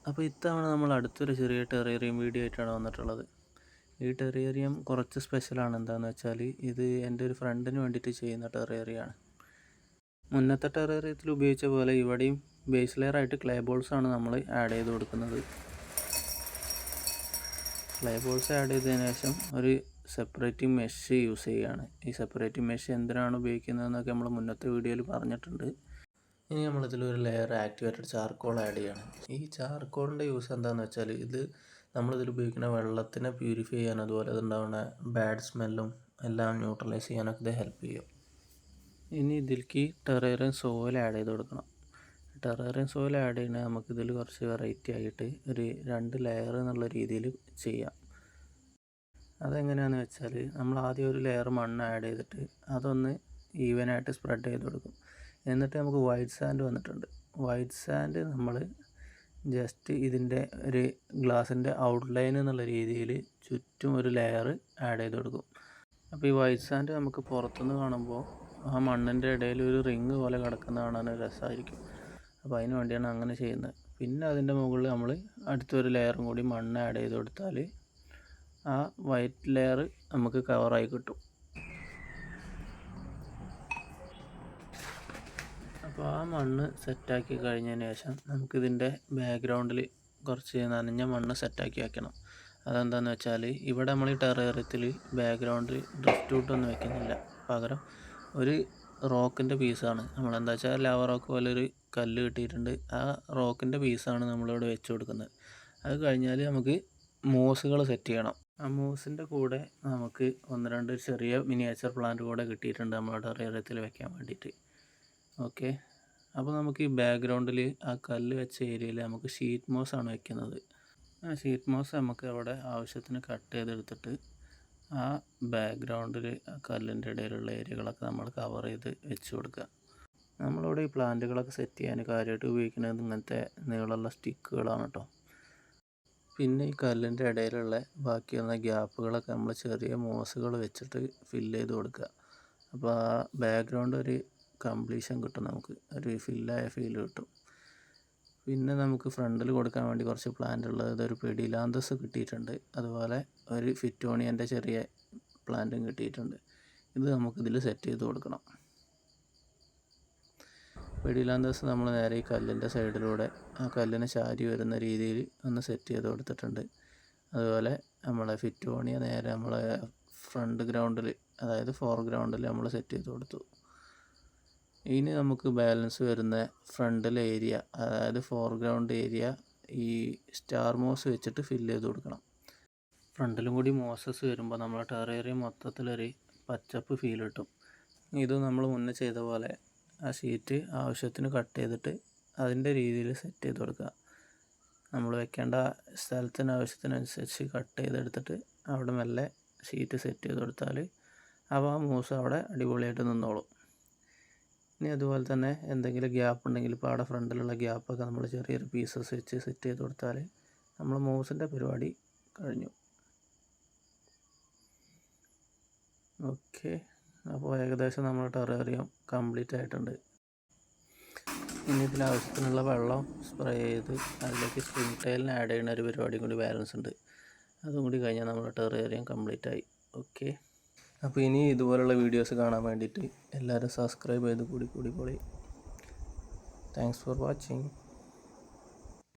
അപ്പോൾ ഇത്തവണ നമ്മൾ അടുത്തൊരു ചെറിയ ടെറേറിയം വീഡിയോ ആയിട്ടാണ് വന്നിട്ടുള്ളത്. ഈ ടെറേറിയം കുറച്ച് സ്പെഷ്യലാണ്. എന്താണെന്ന് വെച്ചാൽ ഇത് എൻ്റെ ഒരു ഫ്രണ്ടിന് വേണ്ടിയിട്ട് ചെയ്യുന്ന ടെറേറിയമാണ്. മുന്നത്തെ ടെറേറിയത്തിൽ ഉപയോഗിച്ച പോലെ ഇവിടെയും ബേസ് ലെയർ ആയിട്ട് ക്ലേ ബോൾസാണ് നമ്മൾ ആഡ് ചെയ്ത് കൊടുക്കുന്നത്. ക്ലേ ബോൾസ് ആഡ് ചെയ്തതിന് ശേഷം ഒരു സെപ്പറേറ്റിംഗ് മെഷ് യൂസ് ചെയ്യുകയാണ്. ഈ സെപ്പറേറ്റിംഗ് മെഷ് എന്തിനാണ് ഉപയോഗിക്കുന്നതെന്നൊക്കെ നമ്മൾ മുന്നത്തെ വീഡിയോയിൽ പറഞ്ഞിട്ടുണ്ട്. ഇനി നമ്മളിതിലൊരു ലെയർ ആക്ടിവേറ്റഡ് ചാർക്കോൾ ആഡ് ചെയ്യണം. ഈ ചാർക്കോളിൻ്റെ യൂസ് എന്താണെന്ന് വെച്ചാൽ ഇത് നമ്മളിതിൽ ഉപയോഗിക്കുന്ന വെള്ളത്തിനെ പ്യൂരിഫൈ ചെയ്യാൻ, അതുപോലെ അതുണ്ടാവുന്ന ബാഡ് സ്മെല്ലും എല്ലാം ന്യൂട്രലൈസ് ചെയ്യാനൊക്കെ ഇത് ഹെൽപ്പ് ചെയ്യും. ഇനി ഇതിലേക്ക് ടെറേറിയം സോയിൽ ആഡ് ചെയ്ത് കൊടുക്കണം. ടെറേറിയം സോയിൽ ആഡ് ചെയ്യണത് നമുക്കിതിൽ കുറച്ച് വെറൈറ്റി ആയിട്ട് ഒരു 2 ലെയർ എന്നുള്ള രീതിയിൽ ചെയ്യാം. അതെങ്ങനെയാണെന്ന് വെച്ചാൽ നമ്മൾ ആദ്യം ഒരു ലെയർ മണ്ണ് ആഡ് ചെയ്തിട്ട് അതൊന്ന് ഈവനായിട്ട് സ്പ്രെഡ് ചെയ്ത് കൊടുക്കും. എന്നിട്ട് നമുക്ക് വൈറ്റ് സാൻഡ് വന്നിട്ടുണ്ട്. വൈറ്റ് സാൻഡ് നമ്മൾ ജസ്റ്റ് ഇതിൻ്റെ ഒരു ഗ്ലാസിൻ്റെ ഔട്ട്ലൈൻ എന്നുള്ള രീതിയിൽ ചുറ്റും ഒരു ലെയർ ആഡ് ചെയ്ത് കൊടുക്കും. അപ്പോൾ ഈ വൈറ്റ് സാൻഡ് നമുക്ക് പുറത്തുനിന്ന് കാണുമ്പോൾ ആ മണ്ണിൻ്റെ ഇടയിൽ ഒരു റിങ് പോലെ കിടക്കുന്ന കാണാൻ രസമായിരിക്കും. അപ്പോൾ അതിന് വേണ്ടിയാണ് അങ്ങനെ ചെയ്യുന്നത്. പിന്നെ അതിൻ്റെ മുകളിൽ നമ്മൾ അടുത്തൊരു ലെയറും കൂടി മണ്ണ് ആഡ് ചെയ്ത് കൊടുത്താൽ ആ വൈറ്റ് ലെയർ നമുക്ക് കവറായി കിട്ടും. അപ്പോൾ ആ മണ്ണ് സെറ്റാക്കി കഴിഞ്ഞതിന് ശേഷം നമുക്കിതിൻ്റെ ബാക്ക്ഗ്രൗണ്ടിൽ കുറച്ച് നനഞ്ഞ മണ്ണ് സെറ്റാക്കി വയ്ക്കണം. അതെന്താണെന്ന് വെച്ചാൽ ഇവിടെ നമ്മൾ ഈ ടെറേറിയത്തിൽ ബാക്ക്ഗ്രൗണ്ടിൽ ഡ്രിഫ്റ്റ് ഔട്ടൊന്നും വെക്കുന്നില്ല. പകരം ഒരു റോക്കിൻ്റെ പീസാണ് നമ്മളെന്താ വെച്ചാൽ ലവ റോക്ക് പോലെ ഒരു കല്ല് കിട്ടിയിട്ടുണ്ട്. ആ റോക്കിൻ്റെ പീസാണ് നമ്മളിവിടെ വെച്ച് കൊടുക്കുന്നത്. അത് കഴിഞ്ഞാൽ നമുക്ക് മോസുകൾ സെറ്റ് ചെയ്യണം. ആ മോസിൻ്റെ കൂടെ നമുക്ക് 1-2 ചെറിയ മിനിയേച്ചർ പ്ലാന്റ് കൂടെ കിട്ടിയിട്ടുണ്ട് നമ്മുടെ ടെറേറിയത്തിൽ വെക്കാൻ വേണ്ടിയിട്ട്. ഓക്കെ, അപ്പോൾ നമുക്ക് ഈ ബാക്ക്ഗ്രൗണ്ടിൽ ആ കല്ല് വെച്ച ഏരിയയിൽ നമുക്ക് ഷീറ്റ് മോസാണ് വെക്കുന്നത്. ആ ഷീറ്റ് മോസ് നമുക്ക് അവിടെ ആവശ്യത്തിന് കട്ട് ചെയ്തെടുത്തിട്ട് ആ ബാക്ക്ഗ്രൗണ്ടിൽ ആ കല്ലിൻ്റെ ഇടയിലുള്ള ഏരിയകളൊക്കെ നമ്മൾ കവർ ചെയ്ത് വെച്ച് കൊടുക്കുക. നമ്മളിവിടെ ഈ പ്ലാന്റുകളൊക്കെ സെറ്റ് ചെയ്യാൻ കാര്യമായിട്ട് ഉപയോഗിക്കുന്നത് ഇങ്ങനത്തെ നീളമുള്ള സ്റ്റിക്കുകളാണ് കേട്ടോ. പിന്നെ ഈ കല്ലിൻ്റെ ഇടയിലുള്ള ബാക്കി വന്ന ഗ്യാപ്പുകളൊക്കെ നമ്മൾ ചെറിയ മോസുകൾ വെച്ചിട്ട് ഫില്ല് ചെയ്ത് കൊടുക്കുക. അപ്പോൾ ആ ബാക്ക്ഗ്രൗണ്ട് ഒരു കംപ്ലീഷൻ കിട്ടും, നമുക്ക് ഒരു ഫില്ലായ ഫീൽ കിട്ടും. പിന്നെ നമുക്ക് ഫ്രണ്ടിൽ കൊടുക്കാൻ വേണ്ടി കുറച്ച് പ്ലാന്റ് ഉള്ളത്, ഇതൊരു പെഡിലാന്തസ് കിട്ടിയിട്ടുണ്ട്. അതുപോലെ ഒരു ഫിറ്റോണിയൻ്റെ ചെറിയ പ്ലാന്റും കിട്ടിയിട്ടുണ്ട്. ഇത് നമുക്കിതിൽ സെറ്റ് ചെയ്ത് കൊടുക്കണം. പെഡിലാന്തസ് നമ്മൾ നേരെ ഈ കല്ലിൻ്റെ സൈഡിലൂടെ ആ കല്ലിന് ചാരി വരുന്ന രീതിയിൽ ഒന്ന് സെറ്റ് ചെയ്ത് കൊടുത്തിട്ടുണ്ട്. അതുപോലെ നമ്മളെ ഫിറ്റോണിയ നേരെ നമ്മളെ ഫ്രണ്ട് ഗ്രൗണ്ടിൽ, അതായത് ഫോർഗ്രൗണ്ടിൽ നമ്മൾ സെറ്റ് ചെയ്ത് കൊടുത്തു. ഇനി നമുക്ക് ബാലൻസ് വരുന്ന ഫ്രണ്ടിലെ ഏരിയ, അതായത് ഫോർഗ്രൗണ്ട് ഏരിയ ഈ സ്റ്റാർ മോസ് വെച്ചിട്ട് ഫില്ല് ചെയ്ത് കൊടുക്കണം. ഫ്രണ്ടിലും കൂടി മോസസ് വരുമ്പോൾ നമ്മളെ ടെറേറിയം മൊത്തത്തിലൊരു പച്ചപ്പ് ഫീൽ കിട്ടും. ഇത് നമ്മൾ മുന്നേ ചെയ്ത പോലെ ആ ഷീറ്റ് ആവശ്യത്തിന് കട്ട് ചെയ്തിട്ട് അതിൻ്റെ രീതിയിൽ സെറ്റ് ചെയ്ത് കൊടുക്കുക. നമ്മൾ വെക്കേണ്ട സ്ഥലത്തിന് ആവശ്യത്തിനനുസരിച്ച് കട്ട് ചെയ്തെടുത്തിട്ട് അവിടെ മെല്ലെ ഷീറ്റ് സെറ്റ് ചെയ്ത് കൊടുത്താൽ അപ്പോൾ ആ മൂസ് അവിടെ അടിപൊളിയായിട്ട് നിന്നോളും. ഇനി അതുപോലെ തന്നെ എന്തെങ്കിലും ഗ്യാപ്പ് ഉണ്ടെങ്കിൽ ഇപ്പോൾ അവിടെ ഫ്രണ്ടിലുള്ള ഗ്യാപ്പൊക്കെ നമ്മൾ ചെറിയൊരു പീസസ് വെച്ച് സെറ്റ് ചെയ്ത് കൊടുത്താൽ നമ്മൾ മൂസിൻ്റെ പരിപാടി കഴിഞ്ഞു. ഓക്കെ, അപ്പോൾ ഏകദേശം നമ്മൾ ടെറേറിയം കംപ്ലീറ്റ് ആയിട്ടുണ്ട്. ഇനി ഇതിൽ ആവശ്യത്തിനുള്ള വെള്ളം സ്പ്രേ ചെയ്ത് അതിലേക്ക് സ്പ്രിംഗ് ടൈലിന് ആഡ് ചെയ്യുന്ന ഒരു പരിപാടി കൂടി ബാലൻസ് ഉണ്ട്. അതും കൂടി കഴിഞ്ഞാൽ നമ്മുടെ ടെറേറിയം കംപ്ലീറ്റ് ആയി. ഓക്കെ, അപ്പോൾ ഇനി ഇതുപോലുള്ള വീഡിയോസ് കാണാൻ വേണ്ടിയിട്ട് എല്ലാവരും സബ്സ്ക്രൈബ് ചെയ്ത് കൂടി പോളി. Thanks for watching.